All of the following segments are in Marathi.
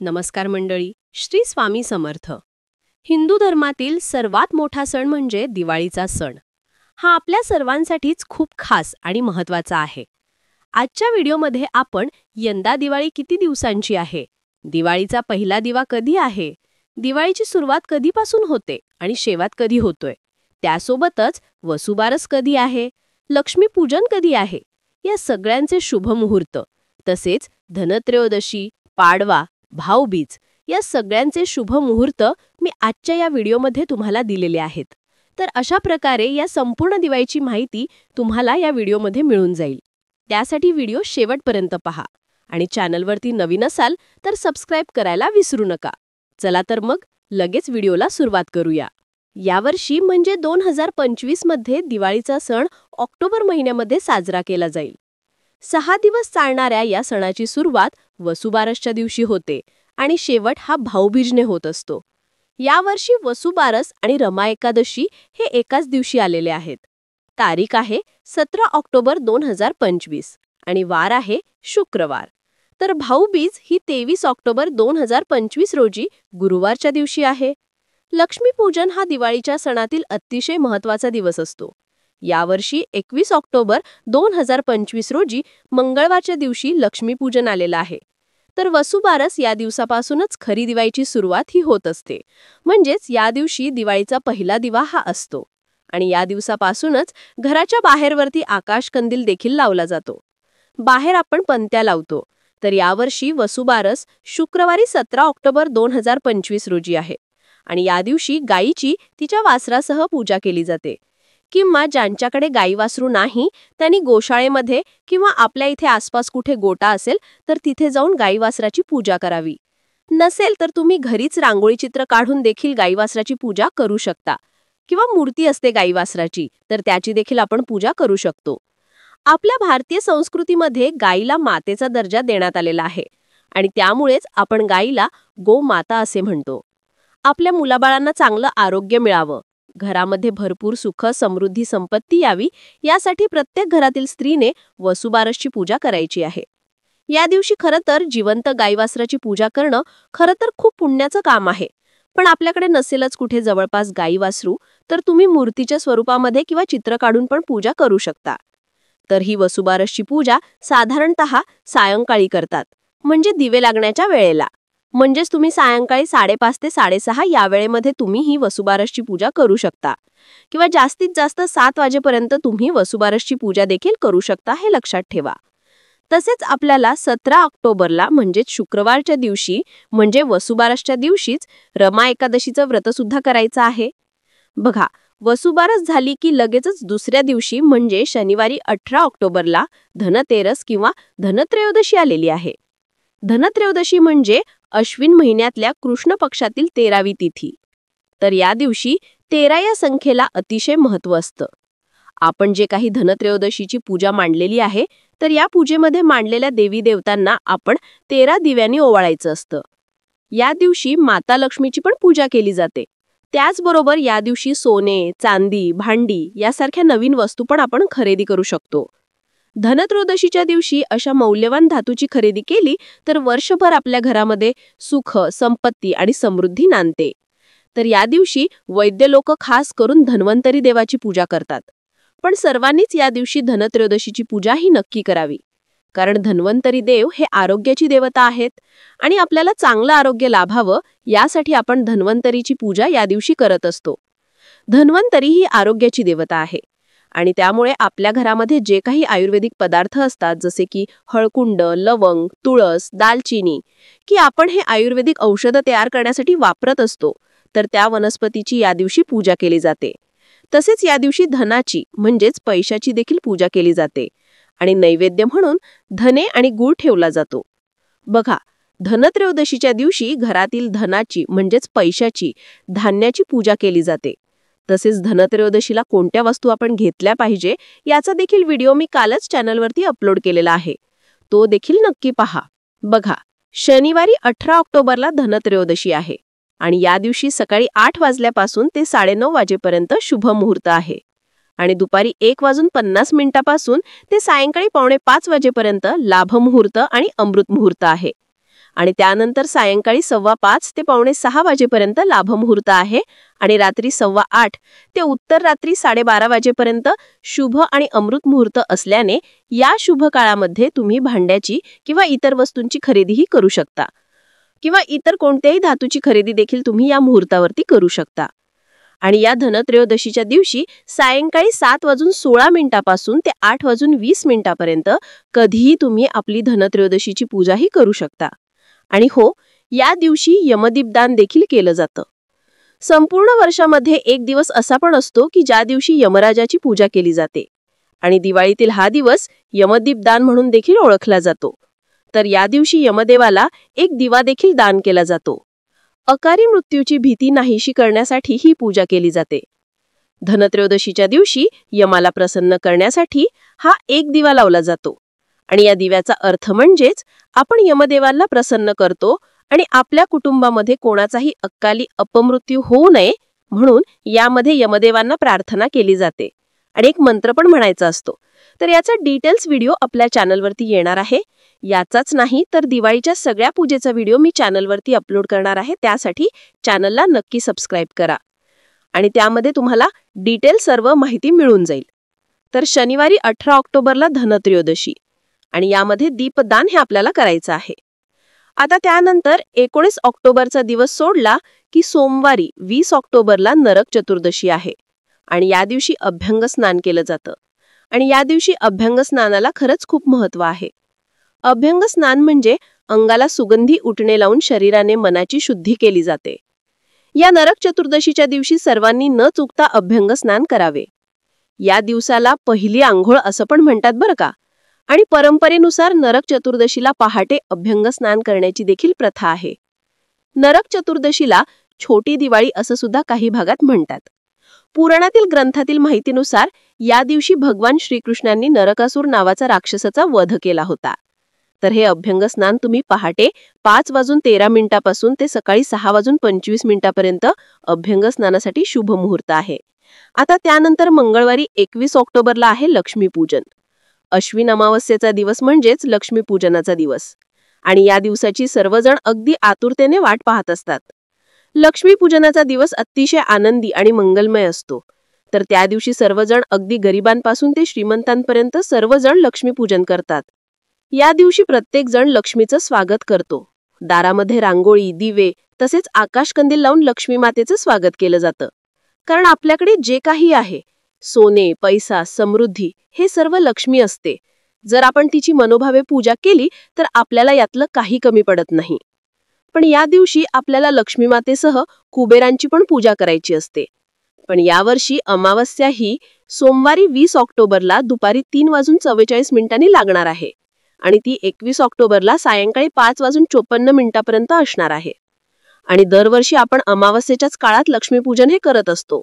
नमस्कार मंडळी. श्री स्वामी समर्थ. हिंदू धर्मातील सर्वात मोठा सण म्हणजे दिवाळीचा सण. हा आपल्या सर्वांसाठीच खूप खास आणि महत्त्वाचा आहे. आजच्या व्हिडिओमध्ये आपण यंदा दिवाळी किती दिवसांची आहे, दिवाळीचा पहिला दिवा कधी आहे, दिवाळीची सुरुवात कधीपासून होते आणि शेवट कधी होतोय, त्यासोबतच वसुबारस कधी आहे, लक्ष्मीपूजन कधी आहे, या सगळ्यांचे शुभ मुहूर्त, तसेच धनत्रयोदशी, पाडवा, भाऊबीज या सगळ्यांचे शुभ मुहूर्त मी आजच्या या व्हिडिओमध्ये तुम्हाला दिलेले आहेत. तर अशा प्रकारे या संपूर्ण दिवाळीची माहिती तुम्हाला या व्हिडिओमध्ये मिळून जाईल. त्यासाठी व्हिडिओ शेवटपर्यंत पहा आणि चॅनलवरती नवीन असाल तर सबस्क्राईब करायला विसरू नका. चला तर मग लगेच व्हिडिओला सुरुवात करूया. यावर्षी म्हणजे 2025 मध्ये दिवाळीचा सण ऑक्टोबर महिन्यामध्ये साजरा केला जाईल. 6 दिवस चालणाऱ्या या सणाची सुरुवात वसुबारसच्या दिवशी होते आणि शेवट हा भाऊबीजने होत असतो. यावर्षी वसुबारस आणि रमा एकादशी हे एकाच दिवशी आलेले आहेत. तारीख आहे 17 ऑक्टोबर 2025 आणि वार आहे शुक्रवार. तर भाऊबीज ही 23 ऑक्टोबर 2025 रोजी गुरुवारच्या दिवशी आहे. लक्ष्मीपूजन हा दिवाळीच्या सणातील अतिशय महत्त्वाचा दिवस असतो. यावर्षी 21 ऑक्टोबर 2025 रोजी मंगळवारच्या दिवशी लक्ष्मीपूजन आलेलं आहे. तर वसुबारस या दिवसापासूनच खरी दिवाळीची सुरुवात ही होत असते. म्हणजेच या दिवशी दिवाळीचा पहिला दिवा हा असतो आणि या दिवसापासूनच घराच्या बाहेरवरती आकाशकंदील देखील लावला जातो. बाहेर आपण पणत्या लावतो. तर यावर्षी वसुबारस शुक्रवारी 17 ऑक्टोबर 2025 रोजी आहे आणि या दिवशी गायीची तिच्या वासरासह पूजा केली जाते. किंवा ज्यांच्याकडे गाई वासरू नाही त्यांनी गोशाळेमध्ये किंवा आपल्या इथे आसपास कुठे गोटा असेल तर तिथे जाऊन गाई वासराची पूजा करावी. नसेल तर तुम्ही घरीच रांगोळी चित्र काढून देखील गाई वासराची पूजा करू शकता. किंवा मूर्ती असते गाई वासराची तर त्याची देखील आपण पूजा करू शकतो. आपल्या भारतीय संस्कृतीमध्ये गाईला मातेचा दर्जा देण्यात आलेला आहे आणि त्यामुळेच आपण गाईला गोमाता असे म्हणतो. आपल्या मुलाबाळांना चांगलं आरोग्य मिळावं, घरामध्ये भरपूर सुख समृद्धी संपत्ती यावी यासाठी प्रत्येक घरातील स्त्रीने वसुबारसची पूजा करायची आहे. या दिवशी खरं तर जिवंत गाईवासराची पूजा करणं खरं तर खूप पुण्याचं काम आहे. पण आपल्याकडे नसेलच कुठे जवळपास गाई वासरू तर तुम्ही मूर्तीच्या स्वरूपामध्ये किंवा चित्र काढून पण पूजा करू शकता. तर ही वसुबारसची पूजा साधारणतः सायंकाळी करतात, म्हणजे दिवे लागण्याच्या वेळेला. म्हणजेच तुम्ही सायंकाळी 5:30 ते 6:30 या वेळेमध्ये तुम्ही ही वसुबारसची पूजा करू शकता. किंवा जास्तीत जास्त 7 वाजेपर्यंत तुम्ही वसुबारसची पूजा देखील करू शकता, हे लक्षात ठेवा. तसेच आपल्याला 17 ऑक्टोबरला म्हणजेच शुक्रवारच्या दिवशी म्हणजे वसुबारसच्या दिवशीच रमा एकादशीचं व्रत सुद्धा करायचं आहे. बघा, वसुबारस झाली की लगेचच दुसऱ्या दिवशी म्हणजे शनिवारी 18 ऑक्टोबरला धनतेरस किंवा धनत्रयोदशी आलेली आहे. धनत्रयोदशी म्हणजे अश्विन महिन्यातल्या कृष्ण पक्षातील 13वी तिथी. तर या दिवशी 13 या संख्येला अतिशय महत्त्व असतं. आपण जे काही धनत्रयोदशीची पूजा मांडलेली आहे तर या पूजेमध्ये मांडलेल्या देवी देवतांना आपण 13 दिव्यांनी ओवाळायचं असतं. या दिवशी माता लक्ष्मीची पण पूजा केली जाते. त्याचबरोबर या दिवशी सोने, चांदी, भांडी यासारख्या नवीन वस्तू पण आपण खरेदी करू शकतो. धनत्रयोदशीच्या दिवशी अशा मौल्यवान धातूची खरेदी केली तर वर्षभर आपल्या घरामध्ये सुख, संपत्ती आणि समृद्धी नांदते. तर या दिवशी वैद्य लोक खास करून धन्वंतरी देवाची पूजा करतात. पण सर्वांनीच या दिवशी धनत्रयोदशीची पूजा ही नक्की करावी, कारण धन्वंतरी देव हे आरोग्याची देवता आहेत आणि आपल्याला चांगलं आरोग्य लाभावं यासाठी आपण धन्वंतरीची पूजा या दिवशी करत असतो. धन्वंतरी ही आरोग्याची देवता आहे आणि त्यामुळे आपल्या घरामध्ये जे काही आयुर्वेदिक पदार्थ असतात जसे की हळकुंड, लवंग, तुळस, दालचिनी की आपण हे आयुर्वेदिक औषधं तयार करण्यासाठी वापरत असतो, तर त्या वनस्पतीची या दिवशी पूजा केली जाते. तसेच या दिवशी धनाची म्हणजेच पैशाची देखील पूजा केली जाते आणि नैवेद्य म्हणून धने आणि गूळ ठेवला जातो. बघा, धनत्रयोदशीच्या दिवशी घरातील धनाची म्हणजेच पैशाची, धान्याची पूजा केली जाते. तसेच धनत्रयोदशीला कोणत्या वस्तू आपण घेतल्या पाहिजे याचा देखील व्हिडिओ मी कालच चॅनलवरती अपलोड केलेला आहे, तो देखील नक्की पहा. बघा, शनिवारी 18 ऑक्टोबरला धनत्रयोदशी आहे आणि या दिवशी सकाळी 8 वाजल्यापासून ते 9:30 वाजेपर्यंत शुभ मुहूर्त आहे आणि दुपारी 1:50 ते सायंकाळी 4:45 वाजेपर्यंत लाभ मुहूर्त आणि अमृत मुहूर्त आहे. आणि त्यानंतर सायंकाळी 5:15 ते 5:45 वाजेपर्यंत लाभमुहूर्त आहे आणि रात्री 8:15 ते उत्तर रात्री 12:30 वाजेपर्यंत शुभ आणि अमृत मुहूर्त असल्याने या शुभ काळामध्ये तुम्ही भांड्याची किंवा इतर वस्तूंची खरेदीही करू शकता किंवा इतर कोणत्याही धातूची खरेदी देखील तुम्ही या मुहूर्तावरती करू शकता. आणि या धनत्रयोदशीच्या दिवशी सायंकाळी 7:16 पासून ते 8:20 पर्यंत कधीही तुम्ही आपली धनत्रयोदशीची पूजाही करू शकता. आणि हो, या दिवशी यमदीपदान देखील केलं जातं. संपूर्ण वर्षामध्ये एक दिवस असा पण असतो की ज्या दिवशी यमराजाची पूजा केली जाते आणि दिवाळीतील हा दिवस यमदीपदान म्हणून देखील ओळखला जातो. तर या दिवशी यमदेवाला एक दिवा देखील दान केला जातो. अकाली मृत्यूची भीती नाहीशी करण्यासाठी ही पूजा केली जाते. धनत्रयोदशीच्या दिवशी यमाला प्रसन्न करण्यासाठी हा एक दिवा लावला जातो आणि या दिव्याचा अर्थ म्हणजेच आपण यमदेवाला प्रसन्न करतो आणि आपल्या कुटुंबामध्ये कोणाचाही अकाली अपमृत्यू होऊ नये म्हणून यामध्ये यमदेवांना प्रार्थना केली जाते आणि एक मंत्र पण म्हणायचा असतो. तर याचा डिटेल्स व्हिडिओ आपल्या चॅनलवरती येणार आहे. याचाच नाही तर दिवाळीच्या सगळ्या पूजेचा व्हिडिओ मी चॅनलवरती अपलोड करणार आहे. त्यासाठी चॅनलला नक्की सबस्क्राईब करा आणि त्यामध्ये तुम्हाला डिटेल सर्व माहिती मिळून जाईल. तर शनिवारी 18 ऑक्टोबरला धनत्रयोदशी आणि यामध्ये दीपदान हे आपल्याला करायचं आहे. आता त्यानंतर 19 ऑक्टोबरचा दिवस सोडला की सोमवारी 20 ऑक्टोबरला नरक चतुर्दशी आहे आणि या दिवशी अभ्यंग स्नान केलं जातं आणि या दिवशी अभ्यंग स्नानाला खरंच खूप महत्त्व आहे. अभ्यंग स्नान म्हणजे अंगाला सुगंधी उटणे लावून शरीराने मनाची शुद्धी केली जाते. या नरक चतुर्दशीच्या दिवशी सर्वांनी न चुकता अभ्यंग स्नान करावे. या दिवसाला पहिली आंघोळ असं पण म्हणतात बरं का. आणि परंपरेनुसार नरक चतुर्दशीला पहाटे अभ्यंग स्नान करण्याची देखील प्रथा आहे. नरक चतुर्दशीला छोटी दिवाळी असं सुद्धा काही भागात म्हणतात. पुराणातील ग्रंथातील माहितीनुसार या दिवशी भगवान श्रीकृष्णांनी नरकासूर नावाचा राक्षसाचा वध केला होता. तर हे अभ्यंग स्नान तुम्ही पहाटे 5:13 पासून ते सकाळी 6:25 पर्यंत अभ्यंग स्नानासाठी शुभ मुहूर्त आहे. आता त्यानंतर मंगळवारी 21 ऑक्टोबरला आहे लक्ष्मीपूजन. अश्विन अमावस्येचा दिवस म्हणजेच लक्ष्मीपूजनाचा दिवस आणि या दिवसाची सर्वजण अगदी आतुरतेने वाट पाहत असतात. लक्ष्मीपूजनाचा दिवस अतिशय आनंदी आणि मंगलमय असतो. तर त्या दिवशी सर्वजण अगदी गरिबांपासून ते श्रीमंतांपर्यंत सर्वजण लक्ष्मीपूजन करतात. या दिवशी प्रत्येक जण लक्ष्मीचं स्वागत करतो. दारामध्ये रांगोळी, दिवे तसेच आकाशकंदील लावून लक्ष्मी मातेचं स्वागत केलं जातं. कारण आपल्याकडे जे काही आहे, सोने, पैसा, समृद्धी हे सर्व लक्ष्मी असते. जर आपण तिची मनोभावे पूजा केली तर आपल्याला यातलं काही कमी पडत नाही. पण या दिवशी आपल्याला लक्ष्मी मातेसह कुबेरांची पण पूजा करायची असते. पण यावर्षी अमावस्या ही सोमवारी 20 ऑक्टोबरला दुपारी 3:44 लागणार आहे आणि ती 21 ऑक्टोबरला सायंकाळी 5:54 पर्यंत असणार आहे. आणि दरवर्षी आपण अमावस्येच्याच काळात लक्ष्मीपूजन हे करत असतो.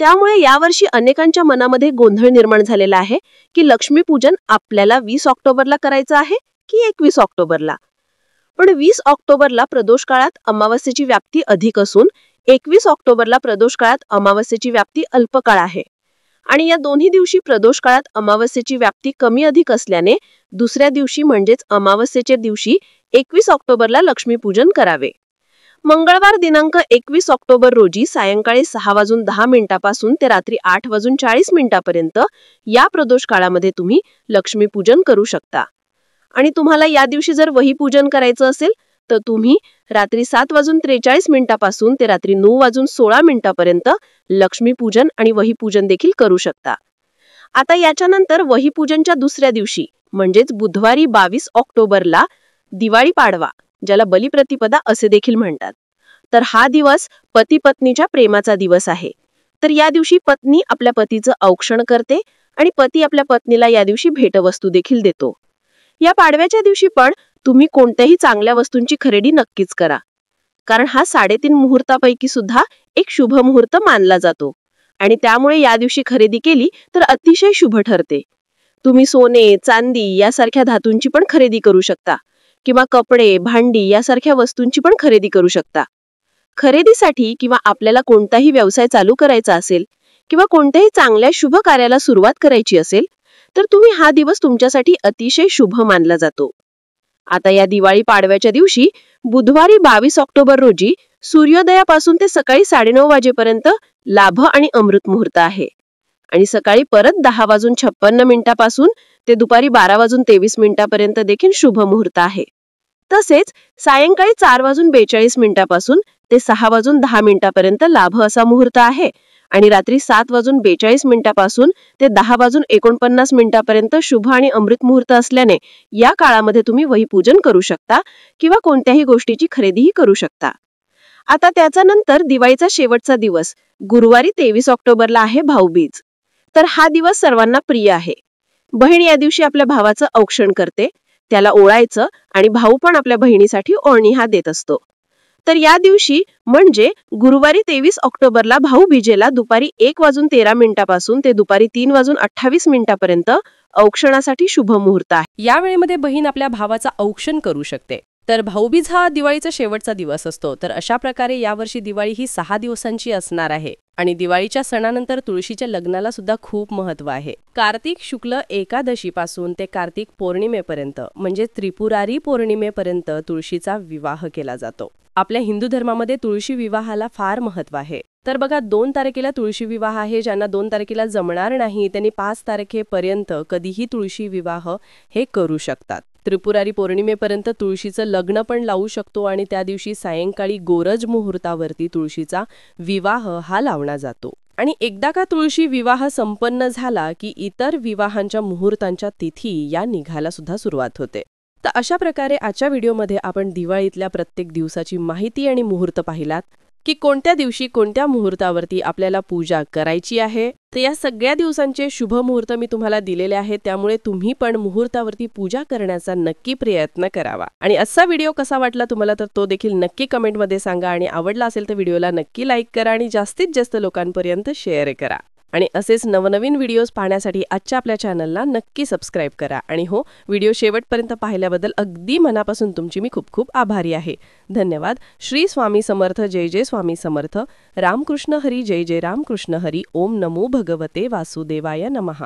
त्यामुळे यावर्षी अनेकांच्या मनामध्ये गोंधळ निर्माण झालेला आहे की लक्ष्मीपूजन आपल्याला 20 ऑक्टोबरला करायचं आहे की 21 ऑक्टोबरला. पण 20 ऑक्टोबरला प्रदोष काळात अमावस्येची व्याप्ती अधिक असून 21 ऑक्टोबरला प्रदोष काळात अमावस्येची व्याप्ती अल्पकाळ आहे. आणि या दोन्ही दिवशी प्रदोष काळात अमावस्येची व्याप्ती कमी अधिक असल्याने दुसऱ्या दिवशी म्हणजेच अमावस्येच्या दिवशी 21 ऑक्टोबरला लक्ष्मीपूजन करावे. मंगळवार दिनांक 21 ऑक्टोबर रोजी सायंकाळी 6:10 पासून ते रात्री 8:40 पर्यंत या प्रदोष काळामध्ये तुम्ही लक्ष्मीपूजन करू शकता. आणि तुम्हाला या दिवशी जर वहीपूजन करायचं असेल तर तुम्ही रात्री 7:43 पासून ते रात्री 9:16 पर्यंत लक्ष्मीपूजन आणि वहीपूजन देखील करू शकता. आता याच्यानंतर वहीपूजनच्या दुसऱ्या दिवशी म्हणजेच बुधवारी 22 ऑक्टोबरला दिवाळी पाडवा, ज्याला बलिप्रतिपदा असे देखील म्हणतात. तर हा दिवस पती पत्नीच्या प्रेमाचा दिवस आहे. तर या दिवशी पत्नी आपल्या पतीचं औक्षण करते आणि पती आपल्या पत्नीला या दिवशी भेटवस्तू देखील देतो. या पाडव्याच्या दिवशी पण तुम्ही कोणत्याही चांगल्या वस्तूंची खरेदी नक्कीच करा, कारण हा 3.5 मुहूर्तापैकी सुद्धा एक शुभ मुहूर्त मानला जातो आणि त्यामुळे या दिवशी खरेदी केली तर अतिशय शुभ ठरते. तुम्ही सोने, चांदी यासारख्या धातूंची पण खरेदी करू शकता किंवा कपडे, भांडी यासारख्या वस्तूंची पण खरेदी करू शकता. खरेदीसाठी किंवा आपल्याला कोणताही व्यवसाय चालू करायचा असेल किंवा कोणत्याही चांगल्या शुभ कार्याला सुरुवात करायची असेल तर तुम्ही हा दिवस तुमच्यासाठी अतिशय शुभ मानला जातो. आता या दिवाळी पाडव्याच्या दिवशी बुधवारी 22 ऑक्टोबर रोजी सूर्योदयापासून ते सकाळी 9:30 वाजेपर्यंत लाभ आणि अमृत मुहूर्त आहे आणि सकाळी परत 10:56 ते दुपारी 12:23 देखील शुभ मुहूर्त आहे. तसेच सायंकाळी 4:42 ते 6:10 लाभ असा मुहूर्त आहे आणि रात्री 7:42 ते 10:49 शुभ आणि अमृत मुहूर्त असल्याने या काळामध्ये तुम्ही वहीपूजन करू शकता किंवा कोणत्याही गोष्टीची खरेदीही करू शकता. आता त्याच्यानंतर दिवाळीचा शेवटचा दिवस गुरुवारी 23 ऑक्टोबरला आहे भाऊबीज. तर हा दिवस सर्वांना प्रिय आहे. बहीण या दिवशी आपल्या भावाचं औक्षण करते, त्याला ओळायचं आणि भाऊ पण आपल्या बहिणीसाठी ओळणी हा देत असतो. तर या दिवशी म्हणजे गुरुवारी 23 ऑक्टोबरला भाऊबीजेला दुपारी 1:13 ते दुपारी 3:28 औक्षणासाठी शुभ मुहूर्त आहे. या वेळेमध्ये बहीण आपल्या भावाचा औक्षण करू शकते. तर भाऊबीज हा दिवाळीचा शेवटचा दिवस असतो. तर अशा प्रकारे यावर्षी दिवाळी ही 6 दिवसांची असणार आहे आणि दिवाळीच्या सणानंतर तुळशीच्या लग्नाला सुद्धा खूप महत्व आहे. कार्तिक शुक्ल एकादशीपासून ते कार्तिक पौर्णिमेपर्यंत म्हणजे त्रिपुरारी पौर्णिमेपर्यंत तुळशीचा विवाह केला जातो. आपल्या हिंदू धर्मामध्ये तुळशी विवाहाला फार महत्व आहे. तर बघा 2 तारखेला तुळशी विवाह आहे. ज्यांना 2 तारखेला जमणार नाही त्यांनी 5 तारखेपर्यंत कधीही तुळशी विवाह हे करू शकतात. त्रिपुरारी पौर्णिमेपर्यंत तुळशीचं लग्न पण लावू शकतो आणि त्या दिवशी सायंकाळी गोरज मुहूर्तावरती तुळशीचा विवाह हा लावला जातो. आणि एकदा का तुळशी विवाह संपन्न झाला की इतर विवाहांच्या मुहूर्तांच्या तिथी या निघायला सुद्धा सुरुवात होते. तर अशा प्रकारे आजच्या व्हिडिओमध्ये आपण दिवाळीतल्या प्रत्येक दिवसाची माहिती आणि मुहूर्त पाहिलात की कोणत्या दिवशी कोणत्या मुहूर्तावरती आपल्याला पूजा करायची आहे. तर या सगळ्या दिवसांचे शुभ मुहूर्त मी तुम्हाला दिलेले आहेत, त्यामुळे तुम्ही पण मुहूर्तावरती पूजा करण्याचा नक्की प्रयत्न करावा. आणि असा व्हिडिओ कसा वाटला तुम्हाला तर तो देखील नक्की कमेंटमध्ये सांगा आणि आवडला असेल तर व्हिडिओला नक्की लाईक करा आणि जास्तीत जास्त लोकांपर्यंत शेअर करा. आणि असेच नवनवीन व्हिडिओज पाहण्यासाठी आजच्या आपल्या चॅनलला नक्की सबस्क्राईब करा. आणि हो, व्हिडिओ शेवटपर्यंत पाहिल्याबद्दल अगदी मनापासून तुमची मी खूप खूप आभारी आहे. धन्यवाद. श्री स्वामी समर्थ. जय जय स्वामी समर्थ. रामकृष्ण हरी. जय जय रामकृष्ण हरी. ओम नमो भगवते वासुदेवाय नमः.